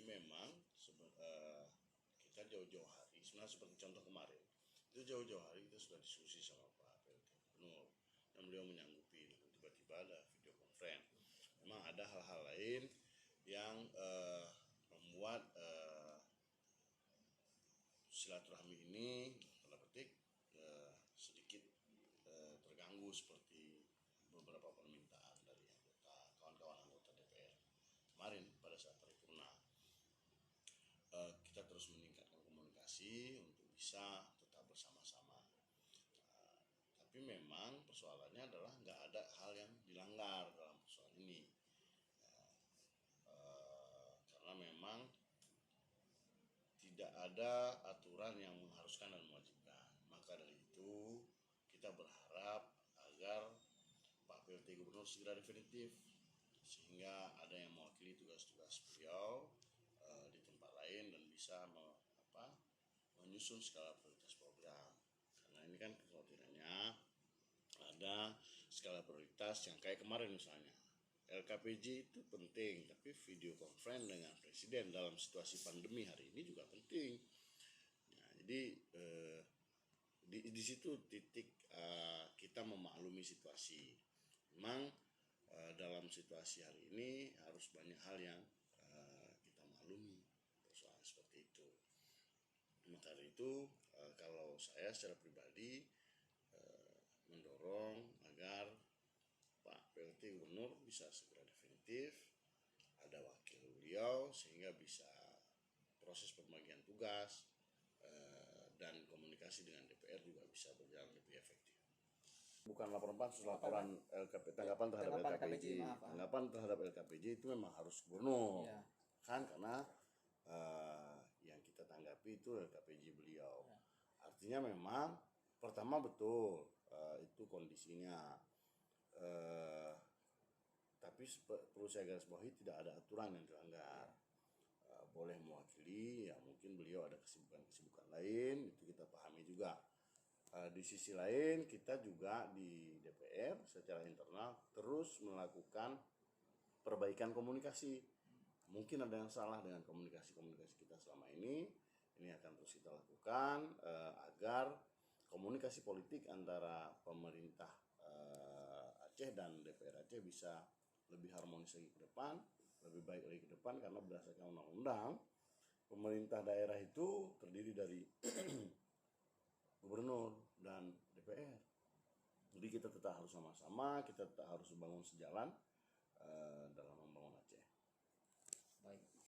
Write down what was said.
memang kita jauh-jauh hari, sebenarnya seperti contoh kemarin, itu jauh-jauh hari kita sudah diskusi sama Pak PLT Gubernur dan beliau menyanggupi, tiba-tiba ada video conference. Memang ada hal-hal lain yang membuat silaturahmi ini tanda petik sedikit terganggu, seperti beberapa permintaan dari kawan-kawan anggota DPR kemarin pada saat paripurna. Kita terus meningkatkan komunikasi untuk bisa tetap bersama-sama. Tapi memang persoalannya adalah nggak ada hal yang dilanggar dalam persoalan ini, karena memang tidak ada aturan yang mengharuskan dan mewajibkan. Maka dari itu kita berharap agar Pak PLT Gubernur segera definitif, sehingga ada yang mewakili tugas-tugas beliau di tempat lain dan bisa menyusun skala prioritas program. Karena ini kan kekhawatirannya ada skala prioritas yang kayak kemarin misalnya LKPJ itu penting, tapi video conference dengan presiden dalam situasi pandemi hari ini juga penting. Nah, jadi di situ titik kita memaklumi situasi. Memang dalam situasi hari ini harus banyak hal yang kita maklumi, persoalan seperti itu. Maka dari itu kalau saya secara pribadi mendorong agar Pak PLT Gubernur bisa segera definitif, ada wakil beliau sehingga bisa proses pembagian tugas dan komunikasi dengan DPR juga bisa berjalan lebih efektif. Bukan laporan pansus, laporan tanggapan terhadap LKPJ. Tanggapan terhadap LKPJ itu memang harus gubernur, ya. Kan karena yang kita tanggapi itu LKPJ beliau. Ya. Artinya memang pertama betul itu kondisinya, tapi perlu saya garis bawahi tidak ada aturan yang dilanggar. Boleh mewakili, ya mungkin beliau ada kesibukan lain, itu kita pahami juga. Di sisi lain kita juga di DPR secara internal terus melakukan perbaikan komunikasi. Mungkin ada yang salah dengan komunikasi kita selama ini akan terus kita lakukan agar komunikasi politik antara pemerintah Aceh dan DPR Aceh bisa lebih harmonis lagi ke depan, lebih baik lagi ke depan, karena berdasarkan undang-undang pemerintah daerah itu terdiri dari gubernur dan DPR. Jadi kita tetap harus sama-sama, kita tetap harus bangun sejalan dalam